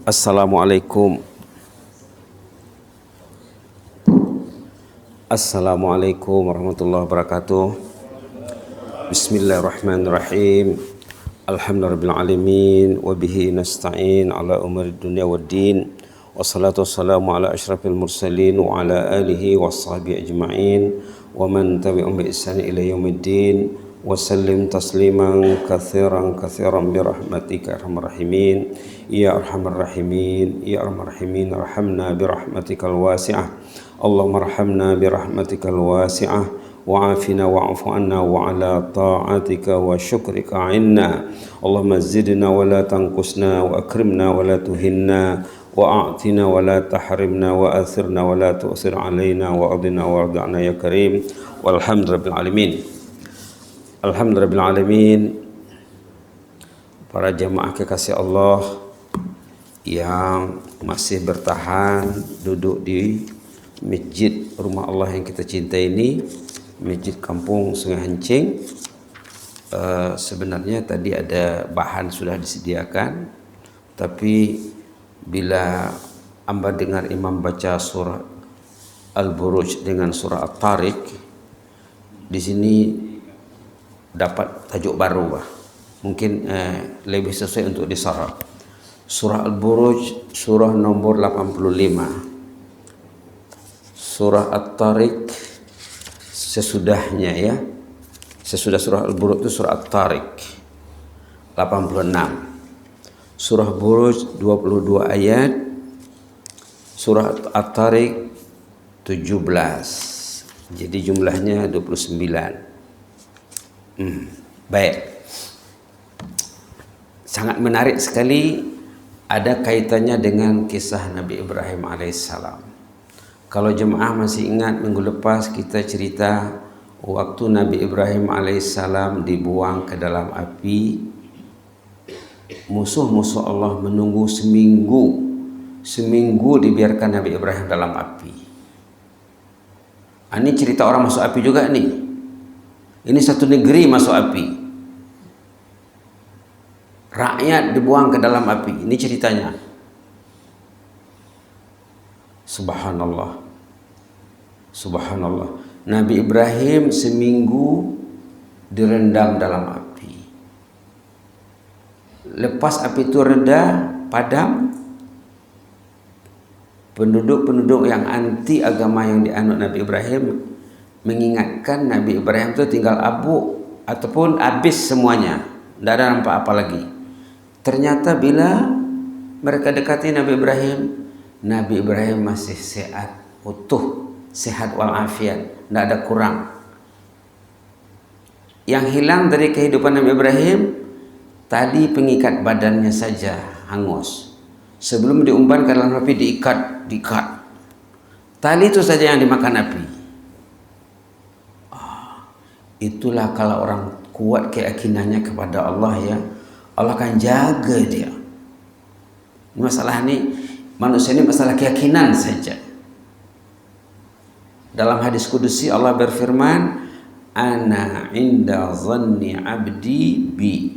Assalamualaikum. Assalamualaikum warahmatullahi wabarakatuh. Bismillahirrahmanirrahim. Alhamdulillahirrahmanirrahim. Wabihi nasta'in ala umuri dunia waddin. Wassalatu wassalamu ala ashrafil mursalin wa ala alihi wa sahbihi ajma'in wa man tabi'um bi ihsani ila yaumiddin. Wasallim tasliman kathiran birahmatika arhamar rahimin ya arhamar rahimin ya arhamar rahimin arhamna birahmatikal wasi'ah Allahumma arhamna birahmatikal wasi'ah wa'afina wa'afu anna wa ala ta'atika wa syukrika inna Allahumma zidna wa la tanqusna wa akrimna wa la tuhinna wa a'tina wa la tahrimna wa athirna wa la tu'sir alaina wa adina wa arda'na ya karim walhamdulillahil alamin. Alhamdulillahirrahmanirrahim. Para jamaah kekasih Allah yang masih bertahan duduk di masjid rumah Allah yang kita cintai ini, Masjid Kampung Sungai Hancing. Sebenarnya tadi ada bahan sudah disediakan, tapi bila amba dengar imam baca surah Al-Buruj dengan surah At-Tariq, di sini dapat tajuk baru, mungkin lebih sesuai untuk disarap. Surah Al-Buruj surah nomor 85, surah At-Tariq sesudahnya, ya, sesudah surah Al-Buruj itu surah At-Tariq 86, surah Buruj 22 ayat, surah At-Tariq 17, jadi jumlahnya 29. Baik, sangat menarik sekali, ada kaitannya dengan kisah Nabi Ibrahim alaihissalam. Kalau jemaah masih ingat, minggu lepas kita cerita waktu Nabi Ibrahim alaihissalam dibuang ke dalam api, musuh-musuh Allah menunggu seminggu dibiarkan Nabi Ibrahim dalam api. Ini cerita orang masuk api juga nih. Ini satu negeri masuk api, rakyat dibuang ke dalam api. Ini ceritanya. Subhanallah, subhanallah. Nabi Ibrahim seminggu direndam dalam api. Lepas api itu reda, padam, penduduk-penduduk yang anti agama yang dianut Nabi Ibrahim mengingatkan Nabi Ibrahim itu tinggal abu ataupun habis semuanya, tidak ada nampak apa lagi. Ternyata bila mereka dekati Nabi Ibrahim masih sehat, utuh, sehat walafiat, tidak ada kurang. Yang hilang dari kehidupan Nabi Ibrahim tadi pengikat badannya saja hangus. Sebelum diumpan ke dalam api diikat. Tali itu saja yang dimakan api. Itulah kalau orang kuat keyakinannya kepada Allah, ya, Allah akan jaga dia. Masalah ini, manusia ini masalah keyakinan saja. Dalam hadis kudusi Allah berfirman, ana inda zanni abdi bi.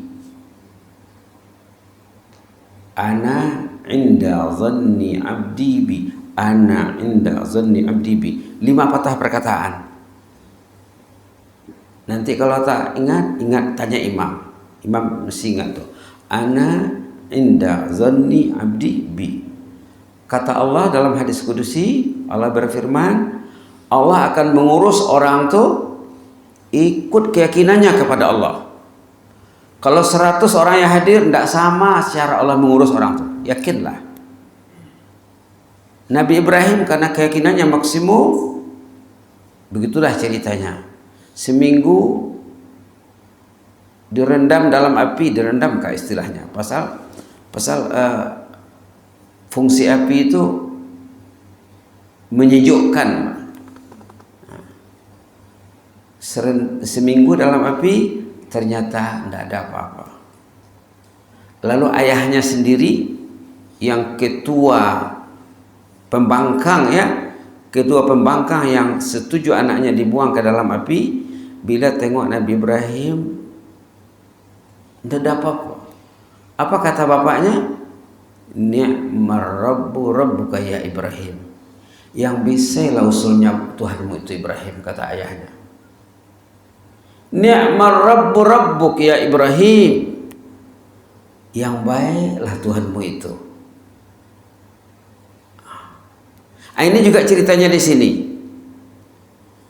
Ana inda zanni abdi bi. Ana inda zanni abdi bi. 5 patah perkataan. Nanti kalau tak ingat tanya imam. Imam mesti ingat tuh. Ana inda zanni abdi bi. Kata Allah dalam hadis kudusi, Allah berfirman, Allah akan mengurus orang tuh ikut keyakinannya kepada Allah. Kalau 100 orang yang hadir, tidak sama secara Allah mengurus orang tuh. Yakinlah. Nabi Ibrahim karena keyakinannya maksimum, begitulah ceritanya. Seminggu direndam dalam api, direndam kah istilahnya? Pasal fungsi api itu menyejukkan. Seminggu dalam api ternyata tidak ada apa-apa. Lalu ayahnya sendiri yang ketua pembangkang, ya, ketua pembangkang yang setuju anaknya dibuang ke dalam api, bila tengok Nabi Ibrahim tidak ada apa-apa. Apa kata bapaknya? Ni'mar rabbu rabbuka ya Ibrahim. Yang bisa lah usulnya Tuhanmu itu Ibrahim, kata ayahnya. Ni'mar rabbu rabbuk ya Ibrahim. Yang baiklah Tuhanmu itu. Ini juga ceritanya di sini.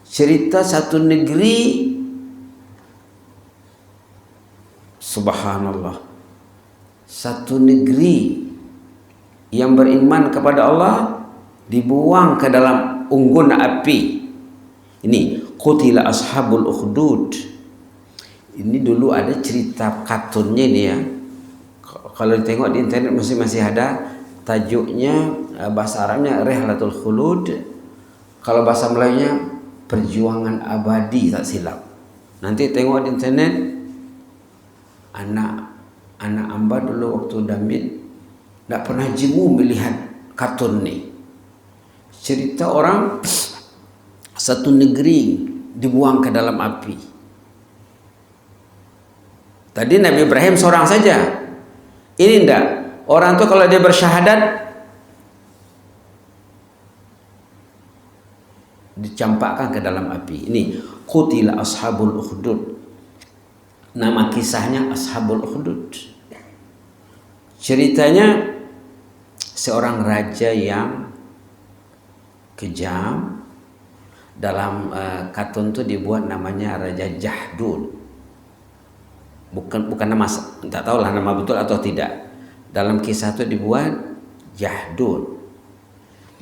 Cerita satu negeri, subhanallah, satu negeri yang beriman kepada Allah dibuang ke dalam unggun api. Ini qutila ashabul ukhdud. Ini dulu ada cerita kartunnya ini ya. Kalau ditengok di internet masih ada tajuknya, bahasa Arabnya Rihlatul Khulud. Kalau bahasa Melayunya Perjuangan Abadi, tak silap. Nanti tengok di internet. Anak amba dulu waktu damit tidak pernah jemu melihat kartun nih. Cerita orang satu negeri dibuang ke dalam api. Tadi Nabi Ibrahim seorang saja. Ini enggak. Orang tuh kalau dia bersyahadat dicampakkan ke dalam api. Ini qutila ashabul ukhdud. Nama kisahnya Ashabul Ukhdud. Ceritanya seorang raja yang kejam. Dalam kartun itu dibuat namanya Raja Jahdul. Bukan nama, tak tahulah nama betul atau tidak. Dalam kisah itu dibuat Jahdul.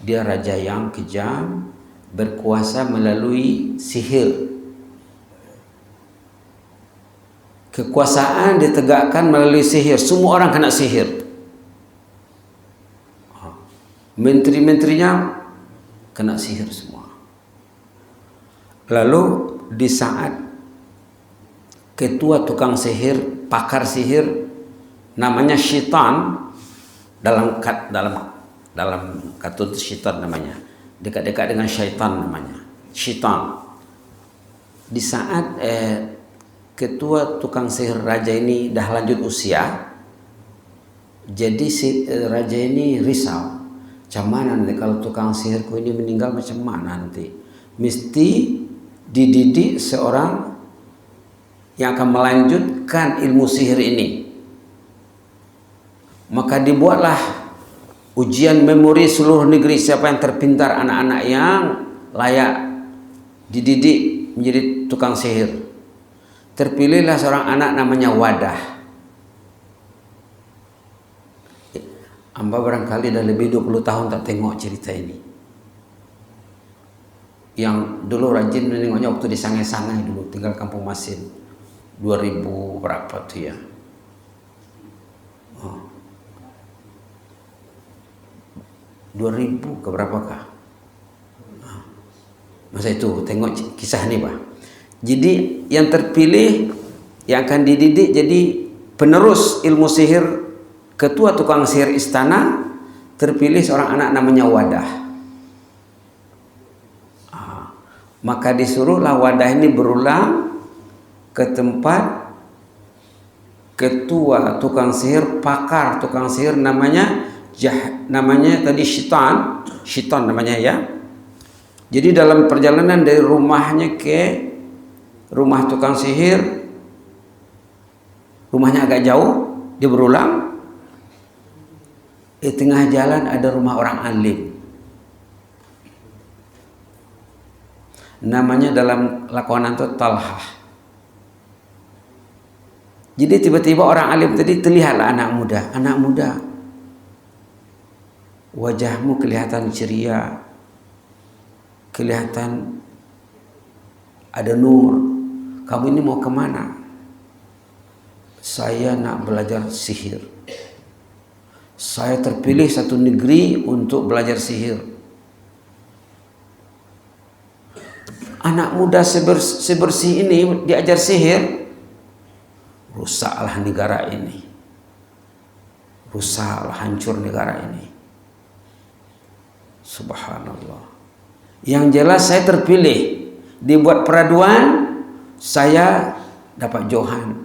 Dia raja yang kejam, berkuasa melalui sihir. Kekuasaan ditegakkan melalui sihir. Semua orang kena sihir. Menteri-menterinya kena sihir semua. Lalu di saat ketua tukang sihir, pakar sihir, namanya Syaitan, dalam kartun Syaitan namanya, dekat-dekat dengan Syaitan namanya, Syaitan. Di saat ketua tukang sihir raja ini dah lanjut usia, jadi si raja ini risau, macam mana nanti kalau tukang sihirku ini meninggal, macam mana nanti? Mesti dididik seorang yang akan melanjutkan ilmu sihir ini. Maka dibuatlah ujian memori seluruh negeri, siapa yang terpintar anak-anak yang layak dididik menjadi tukang sihir. Terpilihlah seorang anak namanya Wadah. Amba barangkali dah lebih 20 tahun tak tengok cerita ini. Yang dulu rajin menengoknya waktu di Sangai-Sangai dulu, tinggal Kampung Masin. 2000 berapa tuh ya? 2000 ke berapakah? Masa itu tengok kisah ini, Pak. Jadi yang terpilih yang akan dididik jadi penerus ilmu sihir, ketua tukang sihir istana, terpilih seorang anak namanya Wadah. Maka disuruhlah Wadah ini berulang ke tempat ketua tukang sihir, pakar tukang sihir namanya tadi Syaitan namanya ya. Jadi dalam perjalanan dari rumahnya ke rumah tukang sihir, rumahnya agak jauh, dia berulang. Di tengah jalan ada rumah orang alim. Namanya dalam lakonan itu Talhah. Jadi tiba-tiba orang alim tadi terlihatlah anak muda. Wajahmu kelihatan ceria, kelihatan ada nur. Kamu ini mau kemana? Saya nak belajar sihir. Saya terpilih satu negeri untuk belajar sihir. Anak muda sebersih ini diajar sihir, rusaklah negara ini. Rusaklah, hancur negara ini. Subhanallah. Yang jelas saya terpilih, dibuat peraduan, saya dapat johan.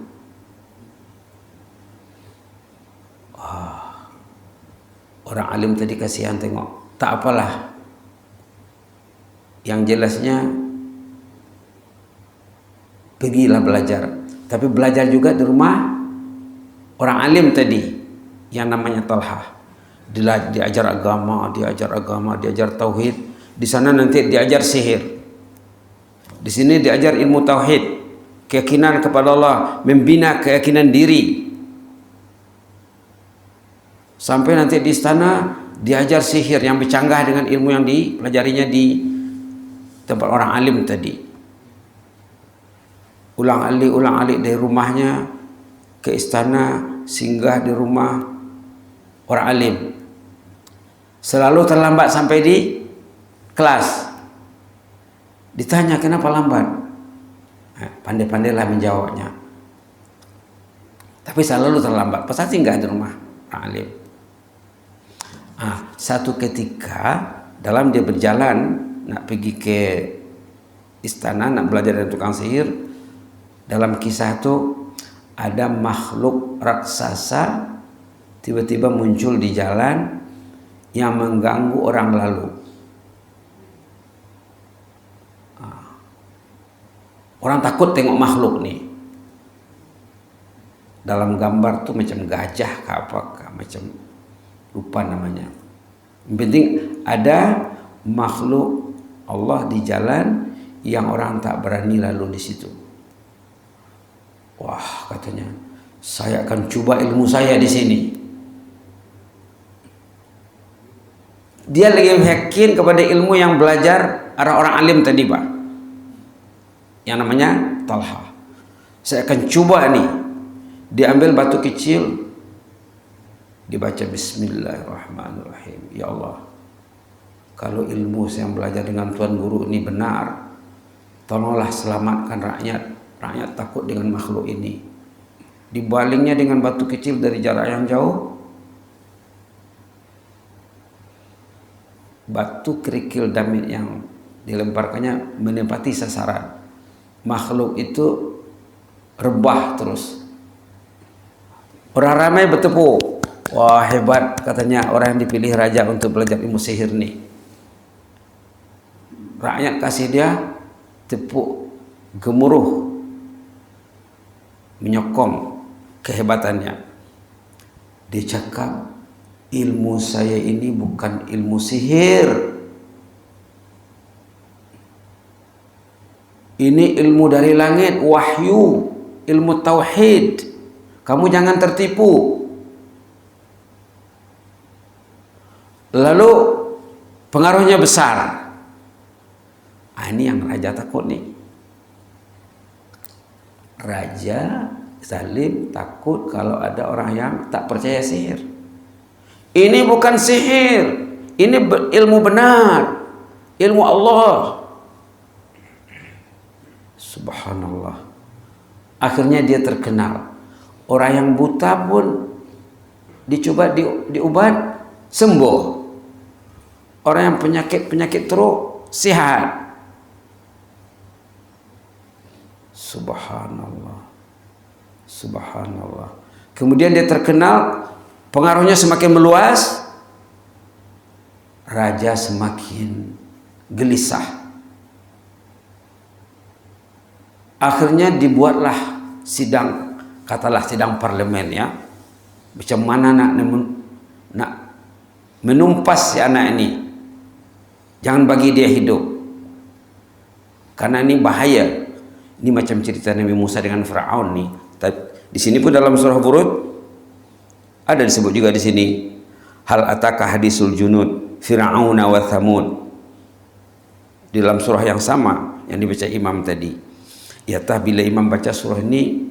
Orang alim tadi kasihan tengok, tak apalah. Yang jelasnya pergilah belajar, tapi belajar juga di rumah orang alim tadi yang namanya Talha. Diajar agama, diajar tauhid. Di sana nanti diajar sihir. Di sini diajar ilmu tauhid, keyakinan kepada Allah, membina keyakinan diri. Sampai nanti di istana diajar sihir yang bercanggah dengan ilmu yang dipelajarinya di tempat orang alim tadi. Ulang-alik dari rumahnya ke istana, singgah di rumah orang alim. Selalu terlambat sampai di kelas. Ditanya kenapa lambat, pandai-pandailah menjawabnya. Tapi selalu terlambat, pasti enggak di rumah orang alim. Satu ketika dalam dia berjalan nak pergi ke istana nak belajar dari tukang sihir, dalam kisah itu ada makhluk raksasa tiba-tiba muncul di jalan yang mengganggu orang lalu. Orang takut tengok makhluk nih. Dalam gambar tuh macam gajah ke apakah, macam lupa namanya. Yang penting ada makhluk Allah di jalan yang orang tak berani lalu di situ. Wah, katanya, saya akan coba ilmu saya di sini. Dia lagi yakin kepada ilmu yang belajar orang alim tadi, Pak. Yang namanya Talha. Saya akan coba nih. Diambil batu kecil, dibaca Bismillahirrahmanirrahim. Ya Allah, kalau ilmu saya yang belajar dengan Tuan Guru ini benar, tolonglah selamatkan rakyat. Rakyat takut dengan makhluk ini. Dibalingnya dengan batu kecil dari jarak yang jauh. Batu kerikil damit yang dilemparkannya menempati sasaran. Makhluk itu rebah terus. Orang ramai bertepuk. Wah, hebat katanya orang yang dipilih raja untuk belajar ilmu sihir nih. Rakyat kasih dia tepuk gemuruh, menyokong kehebatannya. Dia cakap, ilmu saya ini bukan ilmu sihir. Ini ilmu dari langit, wahyu, ilmu tauhid. Kamu jangan tertipu. Lalu pengaruhnya besar. Ini yang raja takut nih. Raja zalim takut kalau ada orang yang tak percaya sihir. Ini bukan sihir, ini ilmu benar, ilmu Allah. Subhanallah. Akhirnya dia terkenal. Orang yang buta pun dicoba diobat, sembuh. Orang yang penyakit teruk sehat. Subhanallah. Subhanallah. Kemudian dia terkenal, pengaruhnya semakin meluas. Raja semakin gelisah. Akhirnya dibuatlah sidang, katalah sidang parlemen ya. Macam mana nak menumpas si anak ini. Jangan bagi dia hidup. Karena ini bahaya. Ini macam cerita Nabi Musa dengan Firaun nih. Di sini pun dalam surah Hud ada disebut juga di sini. Hal ataka hadisul junud Fir'aun wa Thamud. Di dalam surah yang sama yang dibaca imam tadi. Ya tah bila imam baca surah ini,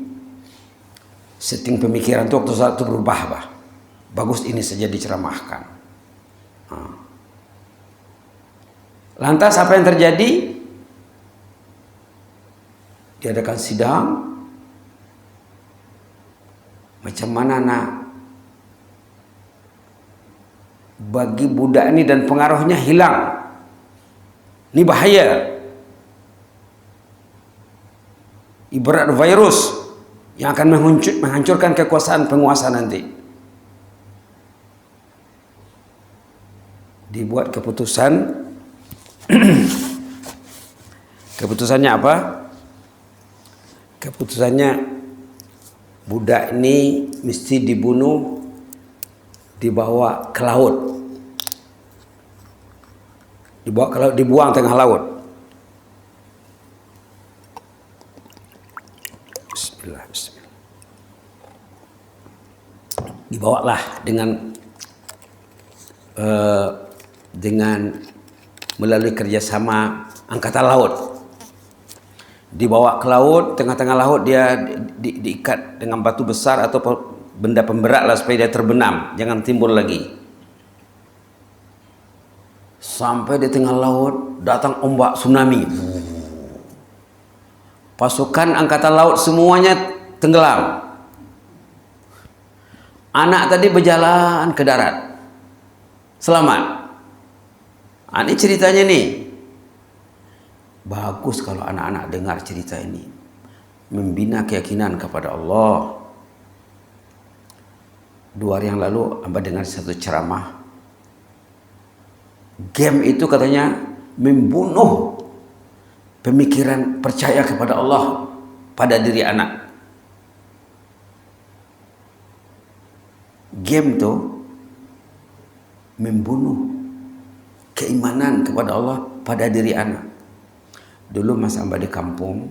setting pemikiran itu waktu saat itu berubah, bah. Bagus ini saja diceramahkan. Lantas apa yang terjadi? Diadakan sidang. Macam mana nak bagi budak ini dan pengaruhnya hilang. Ini bahaya. Ibarat virus yang akan menghancurkan kekuasaan penguasa nanti. Dibuat keputusan. Keputusannya apa? Keputusannya budak ini mesti dibunuh, dibawa ke laut. Dibawa ke laut, dibuang tengah laut. Bismillah, bismillah. Dibawalah dengan melalui kerjasama angkatan laut. Dibawa ke laut, tengah-tengah laut dia diikat dengan batu besar atau benda pemberat lah supaya dia terbenam, jangan timbul lagi. Sampai di tengah laut datang ombak tsunami. Pasukan angkatan laut semuanya tenggelam. Anak tadi berjalan ke darat, selamat. Ini ceritanya nih. Bagus kalau anak-anak dengar cerita ini, membina keyakinan kepada Allah. 2 hari yang lalu Amba dengar satu ceramah. Game itu katanya membunuh pemikiran percaya kepada Allah pada diri anak. Game itu membunuh keimanan kepada Allah pada diri anak. Dulu masa Amba di kampung,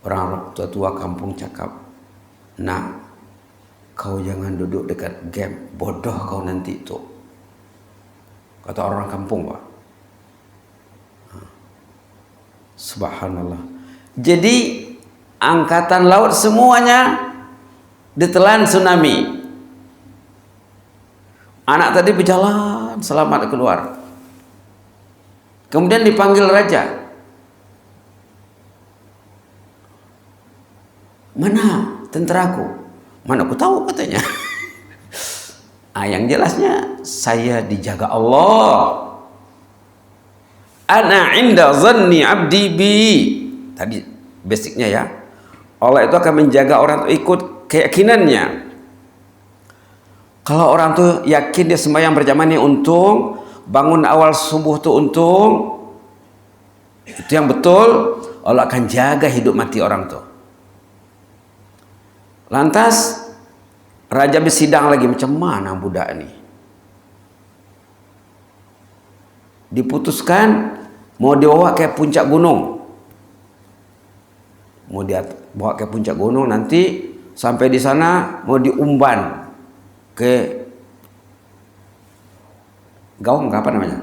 orang tua-tua kampung cakap, "Nak, kau jangan duduk dekat game, bodoh kau nanti itu." Kata orang kampung, Pak. Subhanallah. Jadi angkatan laut semuanya ditelan tsunami. Anak tadi berjalan selamat keluar. Kemudian dipanggil raja. "Mana tenteraku?" "Mana aku tahu," katanya. Yang jelasnya saya dijaga Allah. Ana inda zanni abdi bi. Tadi basicnya ya. Allah itu akan menjaga orang itu ikut keyakinannya. Kalau orang tuh yakin dia sembahyang berjamaah ini untung, bangun awal subuh tuh untung, itu yang betul, Allah akan jaga hidup mati orang tuh. Lantas raja bersidang lagi, macam mana budak ini? Diputuskan mau dibawa ke puncak gunung. Mau dia bawa ke puncak gunung, nanti sampai di sana mau diumban ke gaung, apa namanya?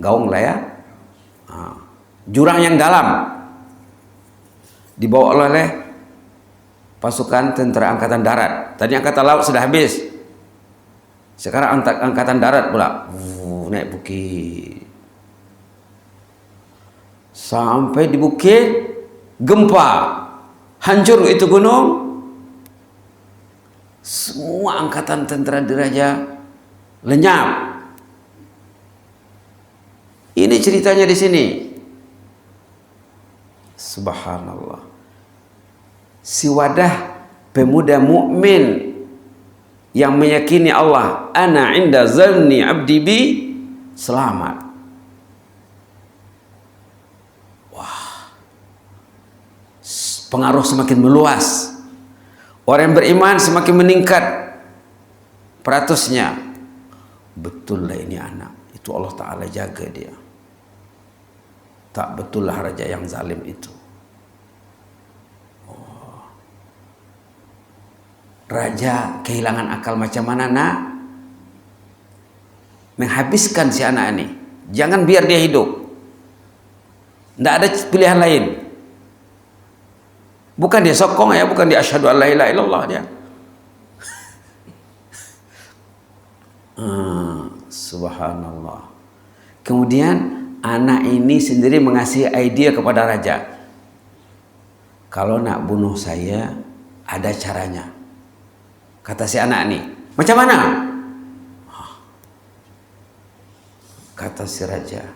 Gaung lah ya. Jurang yang dalam. Dibawa oleh pasukan tentara angkatan darat. Tadi angkatan laut sudah habis. Sekarang angkatan darat pula. Naik bukit. Sampai di bukit, gempa. Hancur itu gunung. Semua angkatan tentara diraja lenyap. Ini ceritanya di sini. Subhanallah. Si wadah pemuda mukmin yang meyakini Allah, ana inda zanni abdi bi, selamat. Wah, pengaruh semakin meluas. Orang yang beriman semakin meningkat peratusnya. Betul lah ini anak, itu Allah Ta'ala jaga dia. Tak betul lah raja yang zalim itu. Raja kehilangan akal macam mana, nak? Menghabiskan si anak ini. Jangan biar dia hidup. Tidak ada pilihan lain. Bukan dia sokong ya, bukan dia asyhadu an la ilaha illallah dia. Subhanallah. Kemudian anak ini sendiri mengasih ide kepada raja. Kalau nak bunuh saya, ada caranya. Kata si anak ini, macam mana? Kata si raja,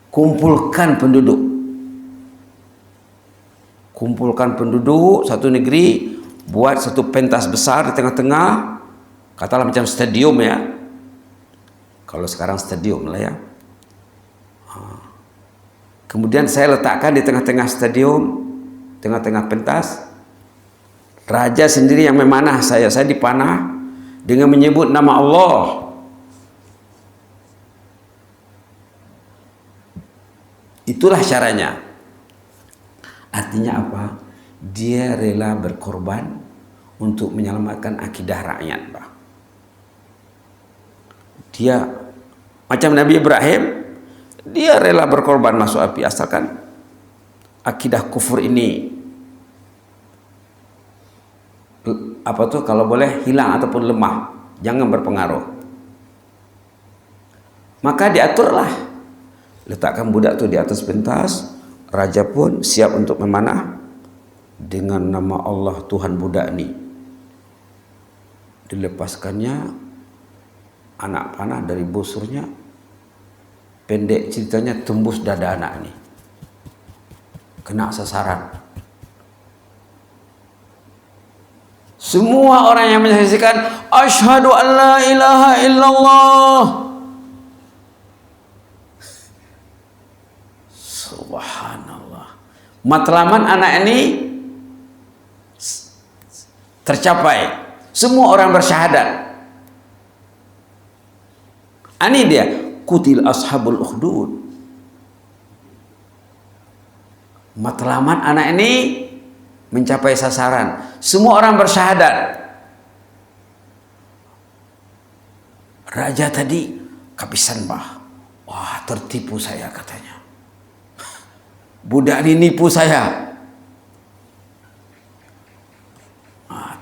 kumpulkan penduduk. Kumpulkan penduduk satu negeri, buat satu pentas besar di tengah-tengah, Katalah macam stadium ya. Kalau sekarang stadium lah ya. Kemudian saya letakkan di tengah-tengah stadium, tengah-tengah pentas. Raja sendiri yang memanah saya dipanah dengan menyebut nama Allah. Itulah caranya. Artinya apa? Dia rela berkorban untuk menyelamatkan akidah rakyat, Pak. Dia macam Nabi Ibrahim, dia rela berkorban masuk api asalkan akidah kufur ini kalau boleh hilang ataupun lemah, jangan berpengaruh. Maka diaturlah, letakkan budak itu di atas pentas. Raja pun siap untuk memanah dengan nama Allah Tuhan budak ini. Dilepaskannya anak panah dari busurnya, pendek ceritanya tembus dada anak ini, kena sasaran. Semua orang yang menyaksikan, asyhadu an la ilaha illallah. Subhanallah. Matlaman anak ini tercapai. Semua orang bersyahadat. Ini dia, kutil ashabul ukhdud. Matlaman anak ini mencapai sasaran. Semua orang bersyahadat. Raja tadi kehabisan, Pak. Wah, tertipu saya katanya. Budak ini nipu saya.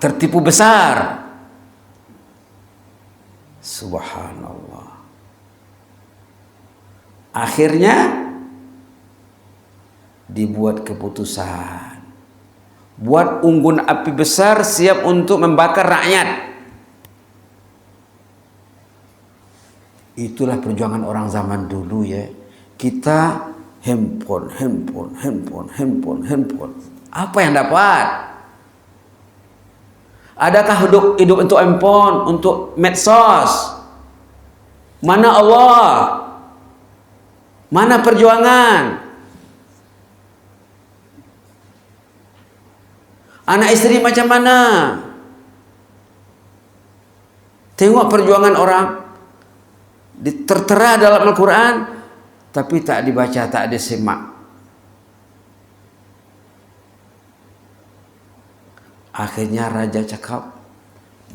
Tertipu besar. Subhanallah. Akhirnya dibuat keputusan, buat unggun api besar siap untuk membakar rakyat. Itulah perjuangan orang zaman dulu ya. Kita handphone. Apa yang dapat? Adakah hidup untuk handphone, untuk medsos? Mana Allah? Mana perjuangan? Anak istri macam mana? Tengok perjuangan orang tertera dalam Al-Quran, tapi tak dibaca, tak disimak. Akhirnya raja cakap,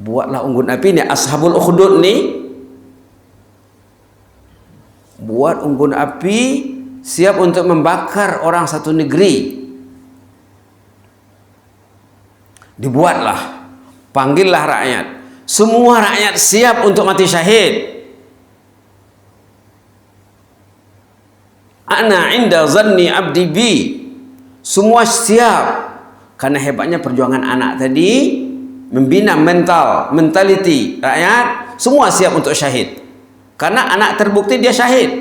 buatlah unggun api ni, ashabul ukhdud ni, buat unggun api siap untuk membakar orang satu negeri. Dibuatlah, panggillah rakyat. Semua rakyat siap untuk mati syahid. Ana inda zanni abdi bi. Semua siap. Karena hebatnya perjuangan anak tadi membina mentality rakyat, semua siap untuk syahid. Karena anak terbukti dia syahid.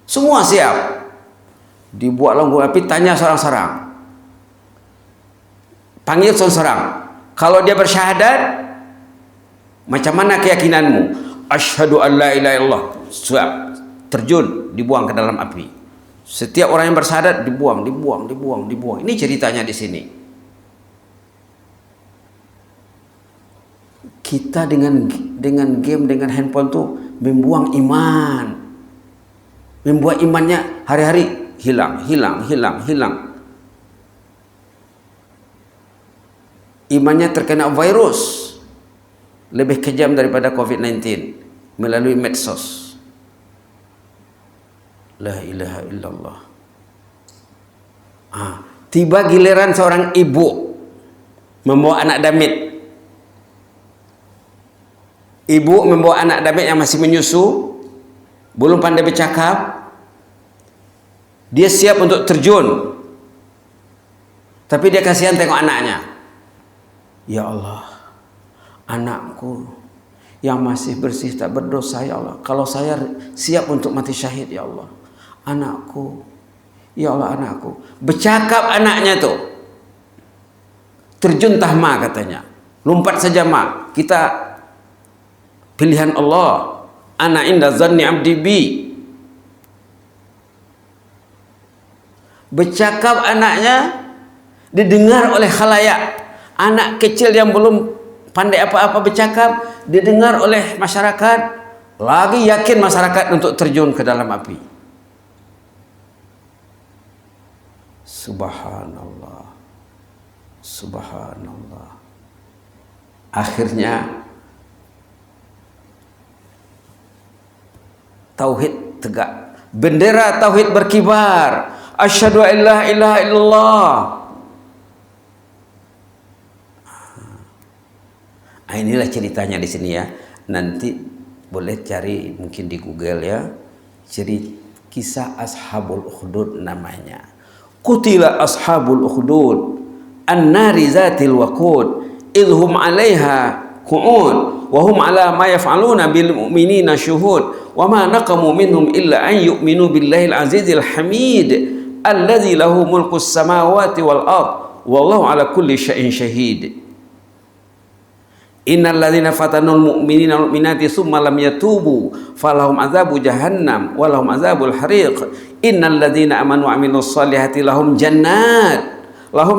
Semua siap. Dibuat unggun api, tanya seorang-seorang. Panggil seorang-seorang. Kalau dia bersyahadat, macam mana keyakinanmu? Asyhadu an la ilaha illallah. Siap. Terjun, dibuang ke dalam api. Setiap orang yang bersyahadat dibuang. Ini ceritanya di sini. Kita dengan game, dengan handphone tuh membuang iman. Membuat imannya hari-hari hilang. Imannya terkena virus. Lebih kejam daripada COVID-19 melalui medsos. La ilaha illallah. Tiba giliran seorang ibu membawa anak damit. Ibu membawa anak damit yang masih menyusu, belum pandai bercakap. Dia siap untuk terjun. Tapi dia kasihan tengok anaknya. Ya Allah, anakku yang masih bersih tak berdosa ya Allah. Kalau saya siap untuk mati syahid ya Allah. Anakku, ya Allah anakku. Bercakap anaknya tuh. terjun tahma katanya, lompat saja mak, kita pilihan Allah. Ana inda zanni abdi bi. Bercakap anaknya, didengar oleh khalayak. Anak kecil yang belum pandai apa-apa bercakap, didengar oleh masyarakat, lagi yakin masyarakat untuk terjun ke dalam api. Subhanallah, subhanallah. Akhirnya tauhid tegak, bendera tauhid berkibar. Asyhadu an la ilaha illallah. Inilah ceritanya di sini ya. Nanti boleh cari mungkin di Google ya. Kisah Ashabul Ukhdud namanya. Qutila Ashabul Ukhdud an-nari zatil waqud idhum 'alaiha qu'ud wa hum 'ala ma yaf'aluna bil mu'minina syuhud wa ma naqamu minhum illa an yu'minu billahil azizil hamid alladzi lahu mulkus samawati wal ard wallahu 'ala kulli syai'in syahid. Innal ladzina fatanul mu'minina wal mu'minati tsumma lam yatubu falahum adzabu jahannam wa lahum adzabul hariq. Innal ladzina amanu wa 'amilus solihati lahum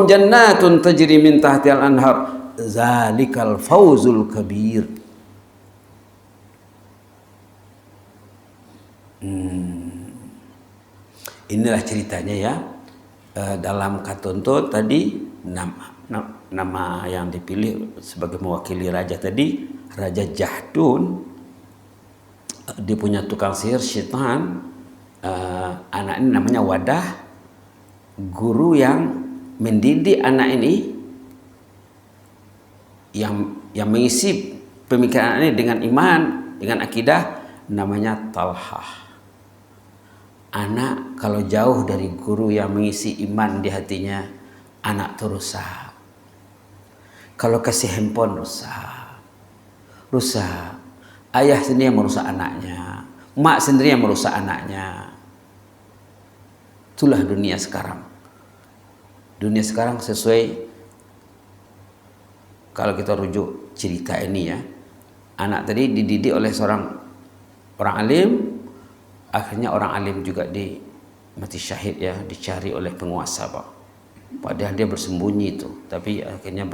jannatun tajri min tahtihal anhar zalikal fawzul kabir. Inilah ceritanya ya. Dalam katonto tadi nama yang dipilih sebagai mewakili raja tadi, Raja Jahdun. Dia punya tukang sihir syaitan. Anak ini namanya Wadah. Guru yang mendidik anak ini, yang mengisi pemikiran ini dengan iman, dengan akidah, namanya Talhah. Anak kalau jauh dari guru yang mengisi iman di hatinya, anak itu rusak. Kalau kasih handphone rusak. Ayah sendiri yang merusak anaknya, mak sendiri yang merusak anaknya. Itulah dunia sekarang. Dunia sekarang sesuai, kalau kita rujuk cerita ini ya, anak tadi dididik oleh seorang orang alim, akhirnya orang alim juga mati syahid ya, dicari oleh penguasa Pak. Padahal dia bersembunyi itu, tapi akhirnya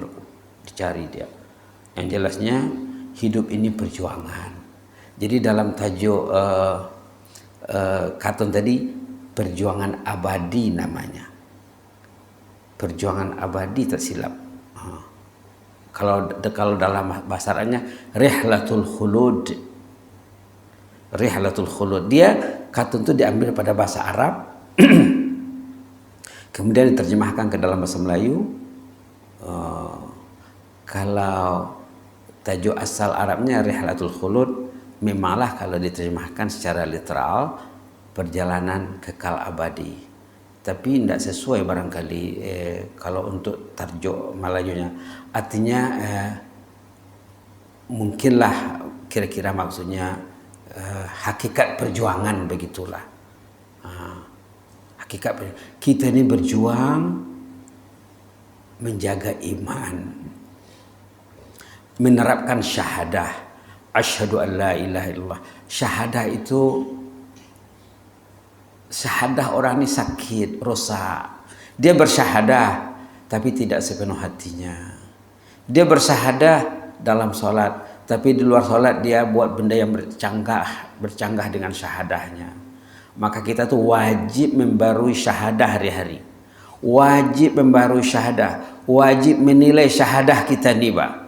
dicari dia. Yang jelasnya hidup ini perjuangan. Jadi dalam tajuk katon tadi, perjuangan abadi namanya. Perjuangan abadi tersilap. Kalau dalam bahasa Arabnya rihlatul khulud. Rihlatul khulud. Dia katun itu diambil pada bahasa Arab. Kemudian diterjemahkan ke dalam bahasa Melayu. Kalau tajuk asal Arabnya rihlatul khulud, memanglah kalau diterjemahkan secara literal perjalanan kekal abadi. Tapi tidak sesuai barangkali kalau untuk tajuk Melayunya. Artinya mungkinlah kira-kira maksudnya hakikat perjuangan begitulah. Hakikat kita ini berjuang menjaga iman, menerapkan syahadah, asyhadu an la ilaha illallah. Syahadah itu, syahadah orang ini sakit, rusak. Dia bersyahadah tapi tidak sepenuh hatinya. Dia bersyahadah dalam sholat, tapi di luar sholat dia buat benda yang bercanggah dengan syahadahnya. Maka kita tuh wajib membarui syahadah hari-hari. Wajib membarui syahadah, wajib menilai syahadah kita nih Pak.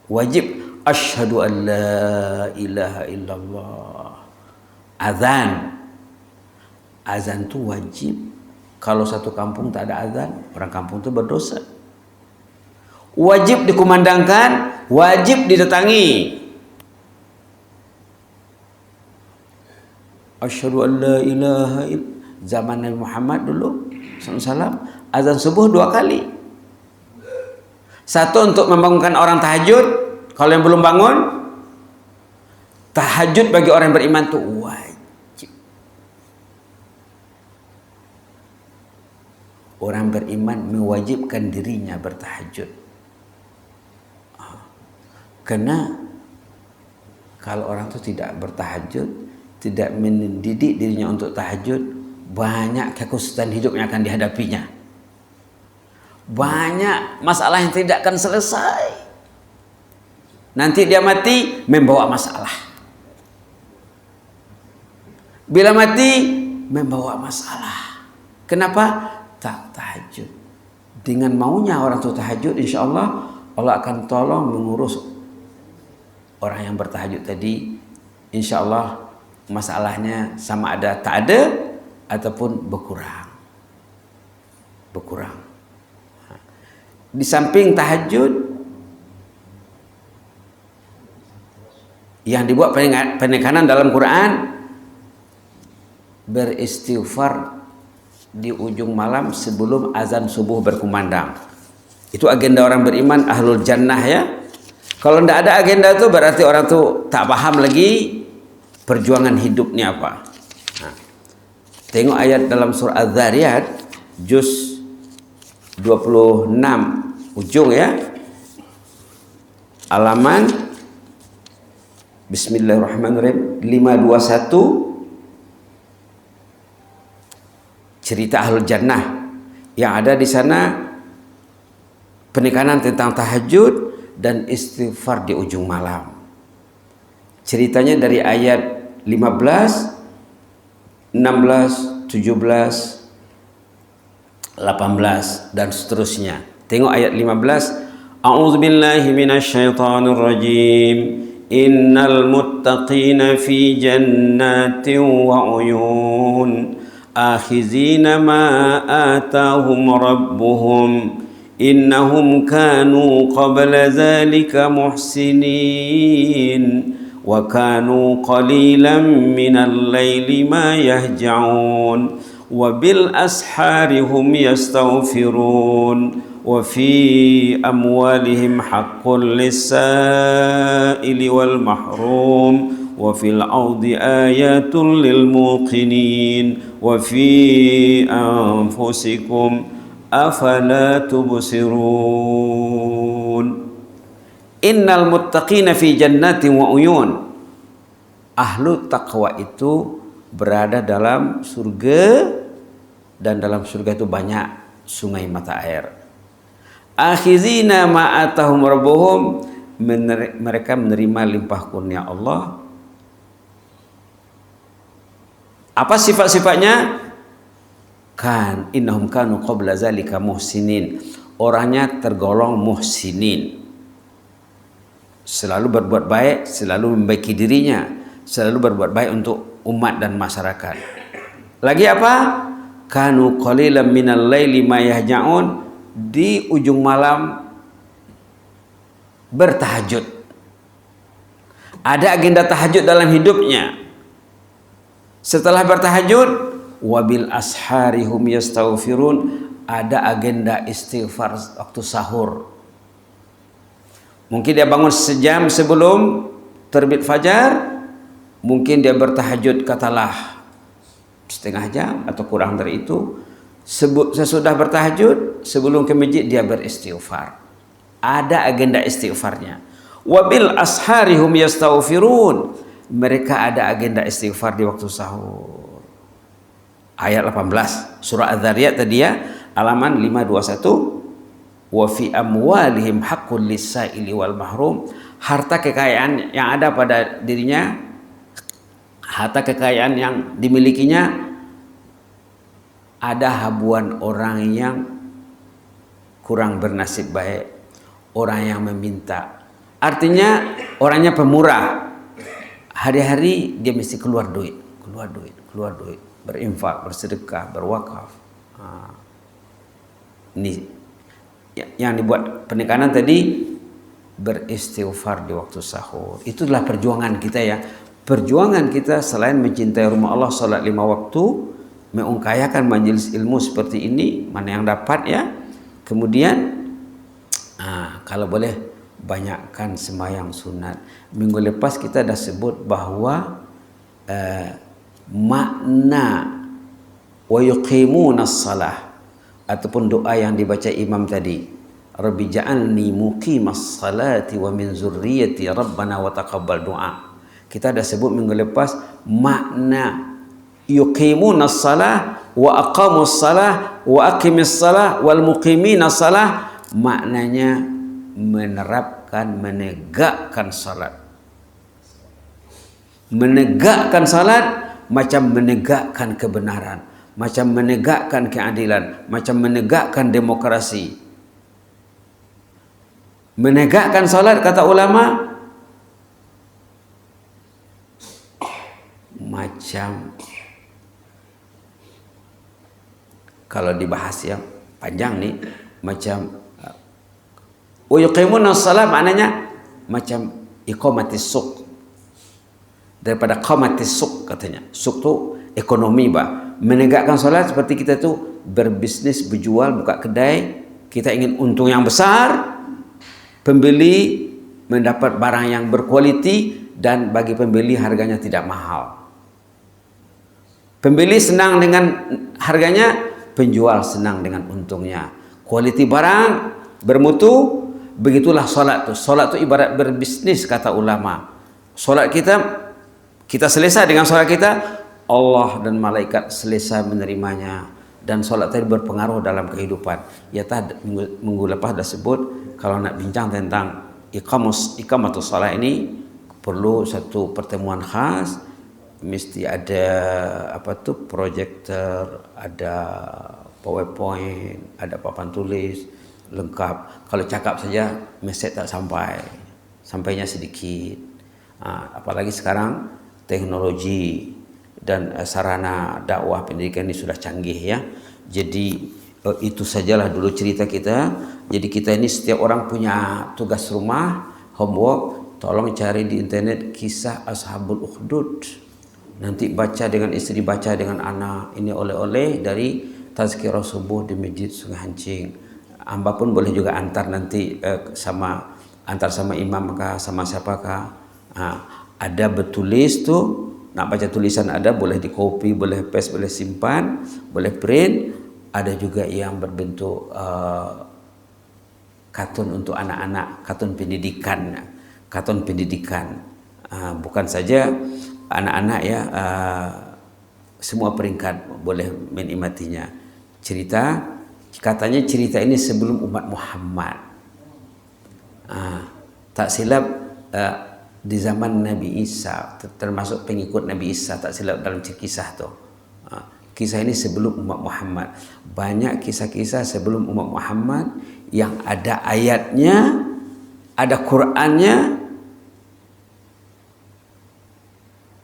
Wajib asyhadu an la ilaha illallah. Azan itu wajib. Kalau satu kampung tak ada azan, orang kampung itu berdosa. Wajib dikumandangkan, wajib didatangi. Asyhadu an la ilaha illallah. Zaman Nabi Muhammad dulu SAW, azan subuh 2 kali. Satu untuk membangunkan orang tahajud. Kalau yang belum bangun, tahajud bagi orang yang beriman itu wajib. orang beriman mewajibkan dirinya bertahajud. Karena kalau orang itu tidak bertahajud, tidak mendidik dirinya untuk tahajud, banyak kesulitan hidup yang akan dihadapinya. Banyak masalah yang tidak akan selesai. Nanti dia mati membawa masalah. Bila mati membawa masalah. Kenapa? Tak tahajud. Dengan maunya orang itu tahajud, insya Allah Allah akan tolong mengurus orang yang bertahajud tadi. Insya Allah masalahnya sama ada tak ada ataupun berkurang. Di samping tahajud yang dibuat penekanan dalam Quran, beristighfar di ujung malam sebelum azan subuh berkumandang. Itu agenda orang beriman ahlul jannah ya. Kalau tidak ada agenda itu berarti orang itu tak paham lagi perjuangan hidupnya apa. Nah, tengok ayat dalam surah Az-Zariyat juz 26 ujung ya. Halaman Bismillahirrahmanirrahim 521. Cerita ahlul jannah yang ada di sana, penekanan tentang tahajud dan istighfar di ujung malam. Ceritanya dari ayat 15, 16, 17, 18 dan seterusnya. Tengok ayat 15. A'udzubillahi minasyaitonir rajim. Innal muttaqina fi jannatin wa uyun. آخذين ما آتاهم ربهم إنهم كانوا قبل ذلك محسنين وكانوا قليلا من الليل ما يهجعون وبالأسحار هم يستغفرون وفي أموالهم حق للسائل والمحروم وفي الأرض آيات للموقنين وفي أنفسكم أفلا تبصرون إن المتقين في جنات وعيون. Ahlu taqwa itu berada dalam surga, dan dalam surga itu banyak sungai mata air. Akhizina ma atahum rabbuhum, mereka menerima limpah kurnia Allah. Apa sifat-sifatnya? Kan innahum kanu qabla zalika muhsinin. Orangnya tergolong muhsinin. Selalu berbuat baik, selalu membaiki dirinya, selalu berbuat baik untuk umat dan masyarakat. Lagi apa? Kanu qalilan minal laili ma yahja'un. Di ujung malam bertahajud. Ada agenda tahajud dalam hidupnya. Setelah bertahajud, wabil asharihum yastaghfirun, ada agenda istighfar waktu sahur. Mungkin dia bangun sejam sebelum terbit fajar, mungkin dia bertahajud katalah setengah jam atau kurang dari itu. Sesudah bertahajud, sebelum ke masjid dia beristighfar. Ada agenda istighfarnya. Wabil asharihum yastaghfirun, mereka ada agenda istighfar di waktu sahur. Ayat 18 surah Az-Zariyat tadi ya, halaman 521. Wa fi amwalihim haqqul lis-sa'ili wal mahrum. Harta kekayaan yang ada pada dirinya, harta kekayaan yang dimilikinya, ada habuan orang yang kurang bernasib baik, orang yang meminta. Artinya orangnya pemurah. Hari-hari dia mesti keluar duit, berinfak, bersedekah, berwakaf. Ini yang dibuat penekanan tadi, beristighfar di waktu sahur. Itulah perjuangan kita ya. Perjuangan kita selain mencintai rumah Allah, salat 5 waktu, mengkayakan majelis ilmu seperti ini, mana yang dapat ya. Kemudian kalau boleh banyakkan sembahyang sunat. Minggu lepas kita dah sebut bahwa makna wa yuqimuna as-salah ataupun doa yang dibaca imam tadi, Rabbi ja'alni muqimas salati wa min zurriyyati rabbana wa taqabbal du'a. Kita dah sebut minggu lepas makna yuqimunas salah wa aqamus salah wa aqimis salah wal muqiminas salah, maknanya menerapkan, menegakkan salat. Menegakkan salat macam menegakkan kebenaran, macam menegakkan keadilan, macam menegakkan demokrasi. Menegakkan salat kata ulama macam, kalau dibahas yang panjang nih, macam wa yuqimuna shalah maknanya macam iqamatis suq, daripada qamatis suq katanya. Suq tu ekonomi bah. Menegakkan salat seperti kita tu berbisnis, berjual, buka kedai, kita ingin untung yang besar, pembeli mendapat barang yang berkualiti, dan bagi pembeli harganya tidak mahal. Pembeli senang dengan harganya, penjual senang dengan untungnya. Kualiti barang bermutu, begitulah solat tu. Solat tu ibarat berbisnis kata ulama. Solat kita selesai dengan solat kita, Allah dan malaikat selesai menerimanya, dan solat tadi berpengaruh dalam kehidupan. Ya tadi minggu lepas dah sebut, kalau nak bincang tentang iqamatus salat ini perlu satu pertemuan khas. Mesti ada proyektor, ada PowerPoint, ada papan tulis lengkap. Kalau cakap saja mesej tak sampai, sampainya sedikit. Apalagi sekarang teknologi dan sarana dakwah pendidikan ini sudah canggih ya. Jadi itu sajalah dulu cerita kita. Jadi kita ini setiap orang punya tugas rumah, homework. Tolong cari di internet kisah Ashabul Ukhdud. Nanti baca dengan istri, baca dengan anak. Ini oleh-oleh dari tazkirah subuh di Masjid Sungai Hancing. Hamba pun boleh juga antar nanti antar sama imam kah, sama siapakah. Ada bertulis tu, nak baca tulisan ada, boleh di copy, boleh paste, boleh simpan, boleh print. Ada juga yang berbentuk kartun untuk anak-anak, kartun pendidikan. Kartun pendidikan. Bukan saja anak-anak ya, semua peringkat boleh menikmatinya. Katanya cerita ini sebelum umat Muhammad. Tak silap di zaman Nabi Isa, termasuk pengikut Nabi Isa, tak silap dalam kisah tu. Kisah ini sebelum umat Muhammad. Banyak kisah-kisah sebelum umat Muhammad yang ada ayatnya, ada Qur'annya,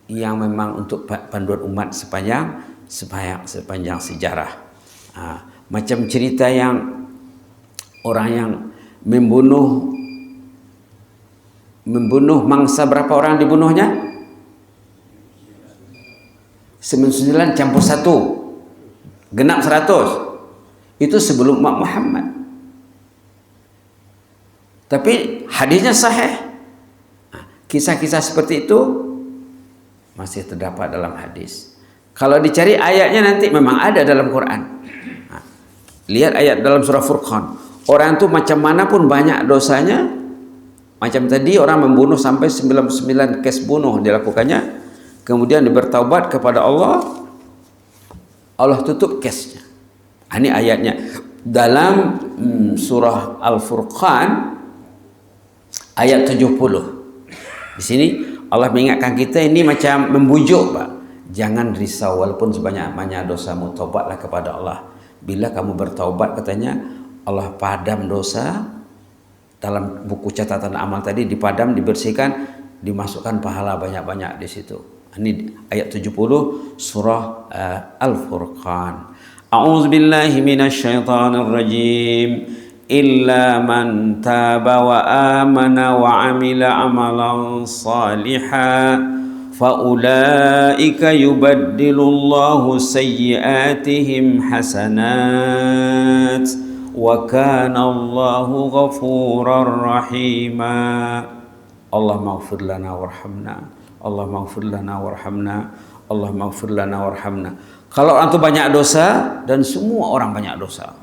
yang memang untuk panduan umat sepanjang sejarah. Macam cerita yang orang yang membunuh mangsa, berapa orang dibunuhnya? 99 campur 1, genap 100. Itu sebelum umat Muhammad. Tapi hadisnya sahih. Kisah-kisah seperti itu masih terdapat dalam hadis. Kalau dicari ayatnya nanti memang ada dalam Quran. Lihat ayat dalam surah Furqan. Orang itu macam mana pun banyak dosanya. Macam tadi orang membunuh sampai 99 kes bunuh dilakukannya. Kemudian dia bertaubat kepada Allah. Allah tutup kesnya. Ini ayatnya. Dalam surah Al-Furqan ayat 70. Di sini Allah mengingatkan kita ini macam membujuk, Pak. Jangan risau walaupun sebanyak-banyak dosamu, taubatlah kepada Allah. Bila kamu bertaubat, katanya Allah padam dosa. Dalam buku catatan amal tadi dipadam, dibersihkan, dimasukkan pahala banyak-banyak di situ. Ini ayat 70 surah Al-Furqan. A'udzubillahi minasyaitonir rajim. Illa man taba wa amana wa amila amalan salihan fa ulaika yubaddilullahu sayyiatihim hasanat wa kana Allahu ghafurar rahima. Allah maghfir lana warhamna, Allah maghfir lana warhamna, Allah maghfir lana warhamna. Kalau orang itu banyak dosa, dan semua orang banyak dosa,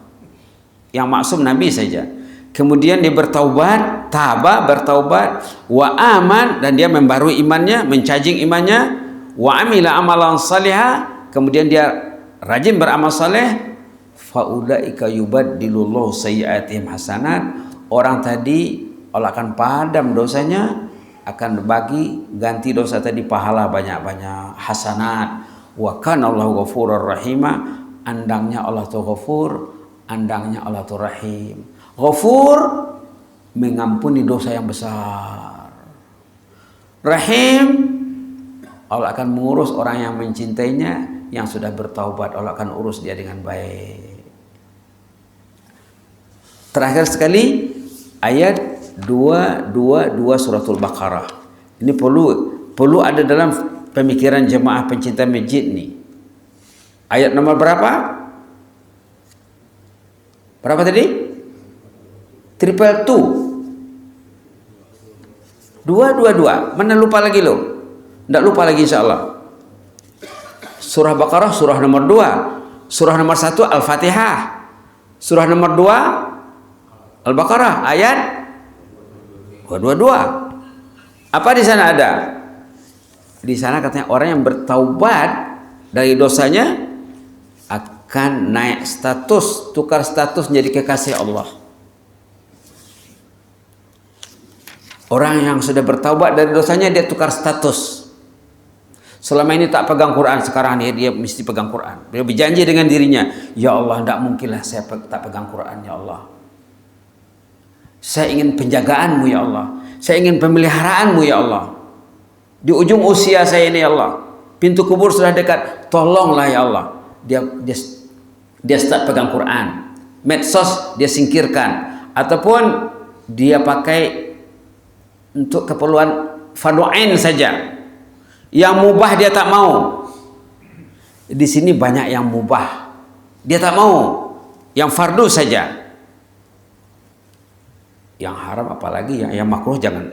yang maksum Nabi saja. Kemudian dia bertaubat, bertaubat, wa aman, dan dia membarui imannya, mencajing imannya, wa amila amalan salihah, kemudian dia rajin beramal saleh, faulaika yubaddilullahu sayyi'atihim hasanat. Orang tadi Allah akan padam dosanya, akan bagi ganti dosa tadi pahala banyak-banyak, hasanat. Wa kana Allahu ghafurur rahima, andangnya Allah tu ghafur, andangnya Allah tu rahim. Ghafur, mengampuni dosa yang besar. Rahim, Allah akan mengurus orang yang mencintainya, yang sudah bertaubat, Allah akan urus dia dengan baik. Terakhir sekali, ayat 222 suratul Baqarah. Ini perlu ada dalam pemikiran jemaah pencinta masjid nih. Ayat nomor berapa? Berapa tadi? 222. Mana lupa lagi lo? Tidak lupa lagi insyaallah. Surah Baqarah surah nomor 2. Surah nomor 1 Al-Fatihah. Surah nomor 2 Al-Baqarah ayat 222. Apa di sana ada? Di sana katanya orang yang bertaubat dari dosanya akan naik status, tukar status menjadi kekasih Allah. Orang yang sudah bertaubat dari dosanya, dia tukar status. Selama ini tak pegang Quran, sekarang dia mesti pegang Quran. Dia berjanji dengan dirinya, ya Allah, tidak mungkinlah saya tak pegang Quran, ya Allah. Saya ingin penjagaanmu, ya Allah. Saya ingin pemeliharaanmu, ya Allah. Di ujung usia saya ini, ya Allah, pintu kubur sudah dekat, tolonglah ya Allah. Dia start pegang Quran. Medsos dia singkirkan, ataupun dia pakai untuk keperluan fardu ain saja. Yang mubah dia tak mau. Di sini banyak yang mubah, dia tak mau. Yang fardu saja. Yang haram apalagi, yang makruh jangan.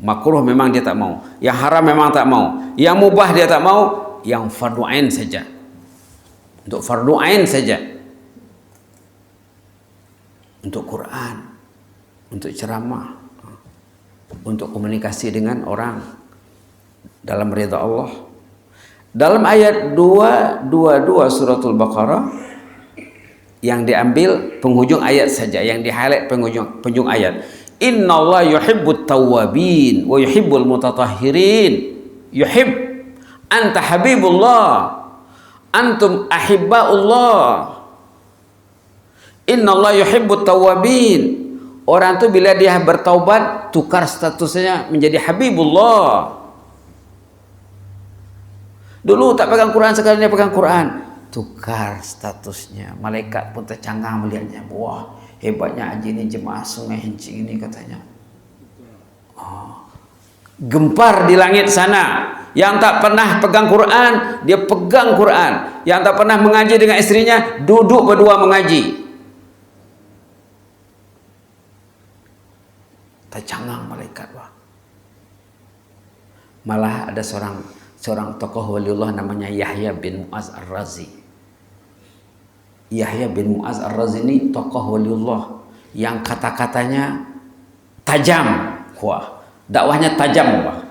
Makruh memang dia tak mau. Yang haram memang tak mau. Yang mubah dia tak mau. Yang fardu ain saja. Untuk fardu ain saja. Untuk Quran, untuk ceramah, untuk komunikasi dengan orang dalam ridha Allah. Dalam ayat 222 suratul Baqarah, yang diambil penghujung ayat saja, yang di highlight penghujung ayat. Innallaha yuhibbut tawwabin wa yuhibbul mutatahhirin. Yuhib, anta habibullah, antum ahibbaullah. Innallaha yuhibbut tawwabin. Orang itu bila dia bertaubat, tukar statusnya menjadi habibullah. Dulu tak pegang Quran, sekarang dia pegang Quran. Tukar statusnya. Malaikat pun tercangang melihatnya. Wah, hebatnya haji ini, jemaah Sungai Hencing ini katanya. Oh. Gempar di langit sana. Yang tak pernah pegang Quran, dia pegang Quran. Yang tak pernah mengaji dengan istrinya, duduk berdua mengaji. Tercangang malaikat, wah. Malah ada seorang tokoh waliullah namanya Yahya bin Mu'az Ar-Razi. Yahya bin Mu'az Ar-Razi ini tokoh waliullah yang kata-katanya tajam. Wah, dakwahnya tajam, wah.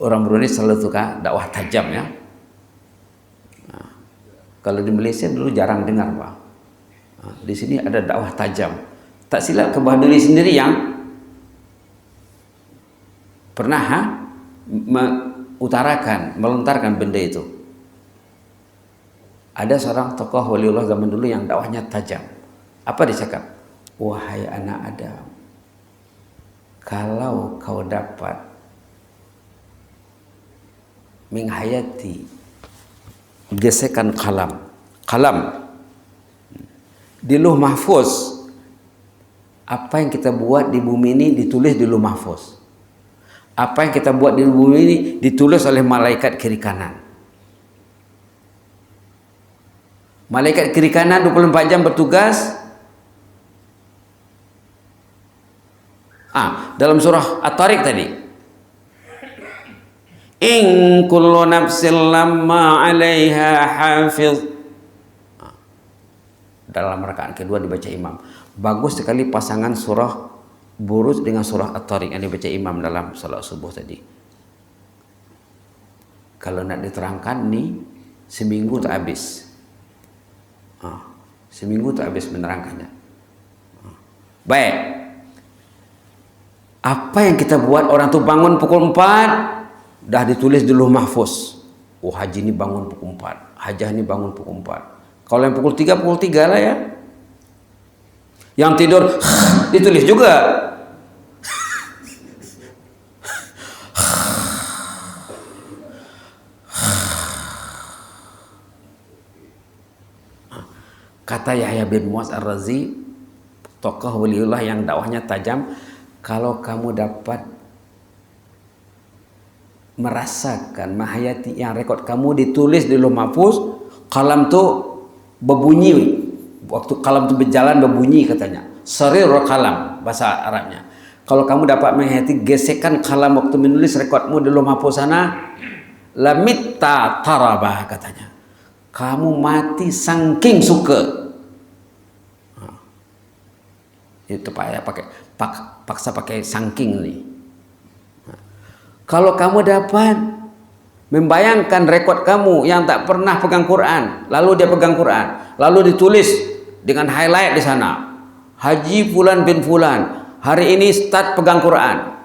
Orang Brunei selalu suka dakwah tajam ya. Nah, kalau di Malaysia dulu jarang dengar, Pak. Nah, di sini ada dakwah tajam. Tak silap Kebah Duli sendiri yang pernah melontarkan benda itu. Ada seorang tokoh waliullah zaman dulu yang dakwahnya tajam. Apa dia cakap? Wahai anak Adam, kalau kau dapat menghayati gesekan kalam di Lauh Mahfuz, apa yang kita buat di bumi ini ditulis di Lauh Mahfuz. Apa yang kita buat di bumi ini ditulis oleh malaikat kiri kanan. Malaikat kiri kanan 24 jam bertugas. Dalam surah At-Tariq tadi. In kullu nafsin lamma 'alaiha hafiz. dalam rakaat kedua dibaca imam. Bagus sekali pasangan surah Buruj dengan surah At-Tariq yang dibaca imam dalam salat subuh tadi. Kalau nak diterangkan nih, seminggu tak habis. Seminggu tak habis menerangkannya. Baik. Apa yang kita buat, orang tuh bangun pukul 4, dah ditulis di Lauh Mahfuz. Oh, haji ini bangun pukul 4, hajah ini bangun pukul 4. Kalau yang pukul 3 lah ya. Yang tidur ditulis juga. Kata Yahya bin Mu'adz Ar-Razi, tokoh waliullah yang dakwahnya tajam, kalau kamu dapat merasakan menghayati yang rekod kamu ditulis di Lauh Mahfuz, kalam tuh berbunyi, waktu kalam tuh berjalan berbunyi katanya. Sarirul kalam bahasa Arabnya. Kalau kamu dapat menghayati gesekan kalam waktu menulis rekodmu di Lauh Mahfuz sana, lamitta tarabah katanya. Kamu mati saking suka. Itu paksa pakai saking nih. Kalau kamu dapat membayangkan rekod kamu yang tak pernah pegang Quran, lalu dia pegang Quran, lalu ditulis dengan highlight di sana, Haji Fulan bin Fulan, hari ini start pegang Quran,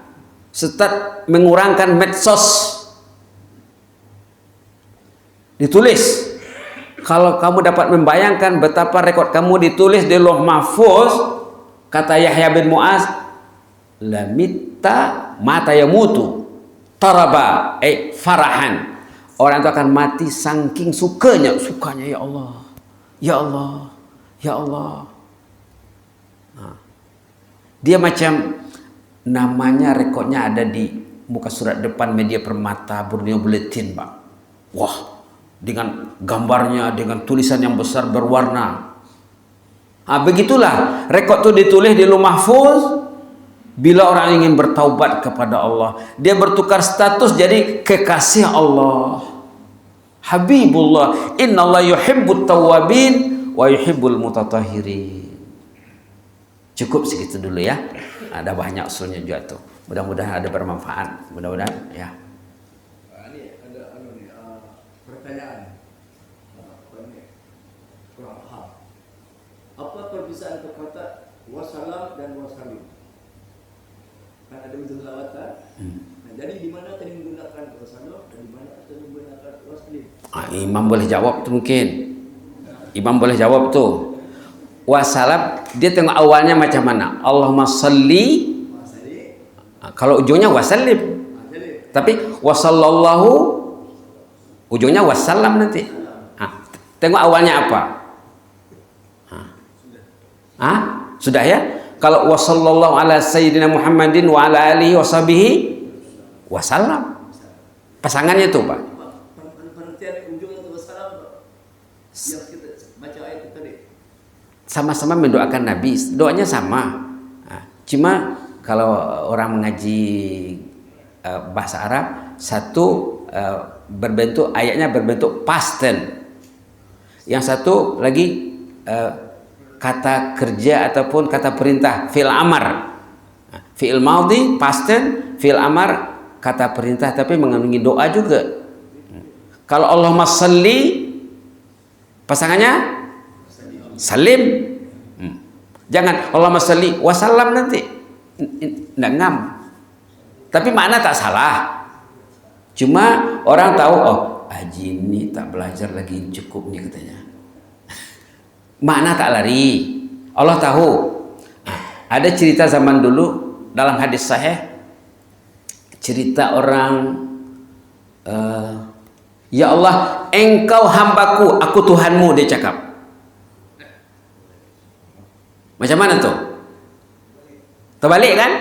start mengurangkan medsos, ditulis. Kalau kamu dapat membayangkan betapa rekod kamu ditulis di Lauh Mahfuz, kata Yahya bin Mu'adz, lamitta mata yamutu taraba farahan. Orang itu akan mati saking sukanya ya Allah, ya Allah, ya Allah. Dia macam namanya, rekodnya ada di muka surat depan Media Permata Borneo Bulletin, Pak. Wah, dengan gambarnya, dengan tulisan yang besar berwarna. Begitulah rekod itu ditulis di Lauh Mahfuz. Bila orang ingin bertaubat kepada Allah, dia bertukar status jadi kekasih Allah, Habibullah. Innallaha yuhibbut tawwabin wa yuhibbul mutatahhirin. Cukup segitu dulu ya. Ada banyak usulnya juga tuh. Mudah-mudahan ada bermanfaat. Mudah-mudahan ya. Ini ada pertanyaan. Kurang paham. Apa perbedaan kata wassalam dan wassalim? Kan ada ujung lawatan. Nah, jadi di mana tadi menggunakan wassalam dan di mana tadi menggunakan wassalim? Imam boleh jawab tuh mungkin. Imam boleh jawab tuh. Wassalam dia tengok awalnya macam mana? Allahumma salli. Kalau ujungnya wassalim. Tapi wasallallahu ujungnya wassalam nanti. Tengok awalnya apa? Sudah ya? Kalau wasallallahu ala sayyidina Muhammadin wa ala alihi washabihi wasallam. Pasangannya tuh, Pak. Pengertian ujungnya itu wassalam yang kita baca ayat itu tadi. Sama-sama mendoakan Nabi, doanya sama. Cuma kalau orang mengaji bahasa Arab, satu berbentuk ayatnya berbentuk past tense. Yang satu lagi kata kerja ataupun kata perintah, fi'il amar. Fi'il madhi past tense, fi'il amar kata perintah tapi mengandungi doa juga. Kalau Allahumma salli pasangannya salim. Jangan Allahumma salli wasallam nanti nggak ngam. Tapi makna tak salah. Cuma orang tahu, oh haji ini tak belajar lagi cukup nih katanya. Makna tak lari. Allah tahu. Ada cerita zaman dulu dalam hadis sahih, cerita orang, ya Allah, engkau hambaku, aku Tuhanmu, dia cakap. Macam mana tuh? Terbalik kan?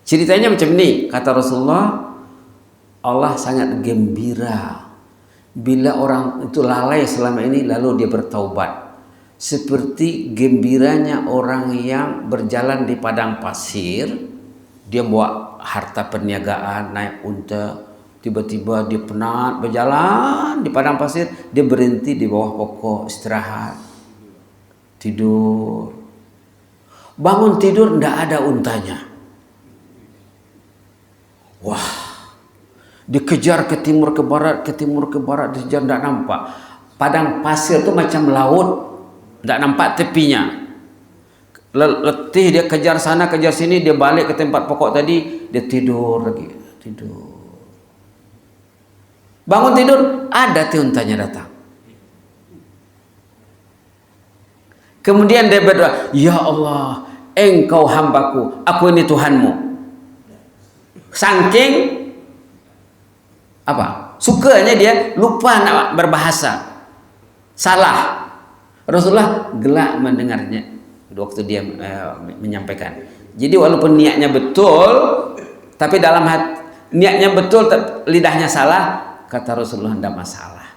Ceritanya macam ini, kata Rasulullah, Allah sangat gembira bila orang itu lalai selama ini lalu dia bertaubat, seperti gembiranya orang yang berjalan di padang pasir. Dia bawa harta perniagaan, naik unta, tiba-tiba dia penat berjalan di padang pasir, dia berhenti di bawah pokok istirahat. tidur. Bangun tidur ndak ada untanya. Wah, dikejar ke timur ke barat, dikejar ndak nampak. Padang pasir itu macam laut, ndak nampak tepinya. Letih dia kejar sana kejar sini, dia balik ke tempat pokok tadi, dia tidur lagi, tidur. Bangun tidur, ada untanya datang. Kemudian dia berdoa, ya Allah, engkau hambaku, aku ini Tuhanmu. Saking apa? Sukanya dia lupa nak berbahasa, salah. Rasulullah gelak mendengarnya waktu dia menyampaikan. Jadi walaupun niatnya betul, tapi dalam hati niatnya betul, lidahnya salah, kata Rasulullah tidak masalah.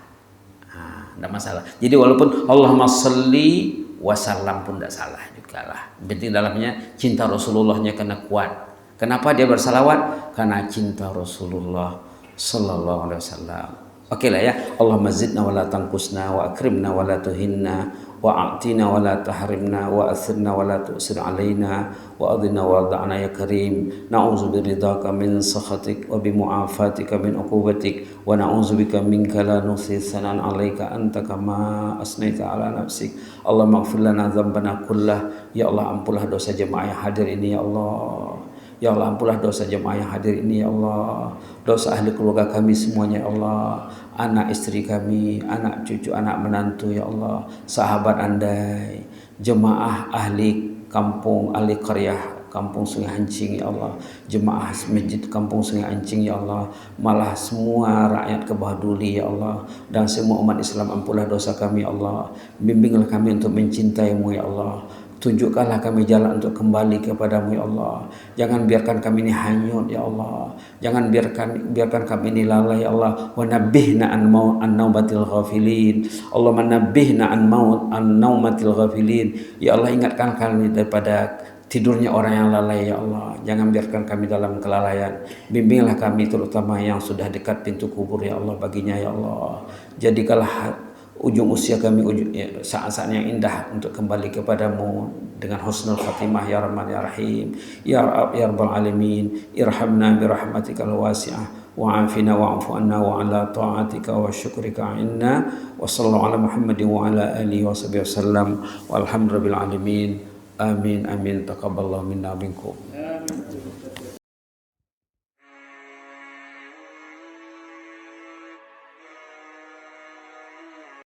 Tidak masalah. Jadi walaupun Allahumma sholli wasallam pun tidak salah juga lah. Penting dalamnya cinta Rasulullahnya kena kuat. Kenapa dia bersalawat? Karena cinta Rasulullah sallallahu alaihi wasallam. Oke lah ya. Allahumma zidna wa la tanqusna wa akrimna wa la tuhinna wa a'tina wa la tahrimna wa athirna wa la tu'sir alaina wa adina wa da'na ya karim. Na'udzu biridhaka min sakhatik wa bi mu'afatika min uqubatik wa na'udzu bika minka la nuhsi thanan 'alaika anta kama asnaita 'ala nafsik. Allahumma ighfir lana dzambana kullah. Ya Allah, ampunlah dosa jemaah yang hadir ini ya Allah. Ya Allah, ampunlah dosa jemaah yang hadir ini ya Allah. Dosa ahli keluarga kami semuanya ya Allah. Anak istri kami, anak cucu, anak menantu ya Allah. Sahabat andai, jemaah ahli kampung, ahli qaryah kampung Sungai Hancing ya Allah. Jemaah masjid kampung Sungai Hancing ya Allah. Malah semua rakyat Kebahaduli ya Allah. Dan semua umat Islam, ampunlah dosa kami ya Allah. Bimbinglah kami untuk mencintaimu ya Allah. Tunjukkanlah kami jalan untuk kembali kepadamu ya Allah. Jangan biarkan kami ini hanyut ya Allah. Jangan biarkan kami ini lalai ya Allah. Wa nabbihna an naumatil ghafilin. Allah nabbihna an naumatil ghafilin. Ya Allah, ingatkan kami daripada tidurnya orang yang lalai ya Allah. Jangan biarkan kami dalam kelalaian. Bimbinglah kami terutama yang sudah dekat pintu kubur ya Allah baginya ya Allah. Jadikanlah ujung usia kami saat-saat yang indah untuk kembali kepadamu dengan husnul khatimah ya Rahman ya Rahim ya Rabbal Alamin. Irhamna bi rahmatikal wasi'ah wa afina wa'fu anna wa ala ta'atika wa syukrika inna wa sallallahu ala Muhammadin wa ala alihi wa sahbihi wasallam walhamdulillahi alamin. Amin amin taqabbalallahu minna minkum.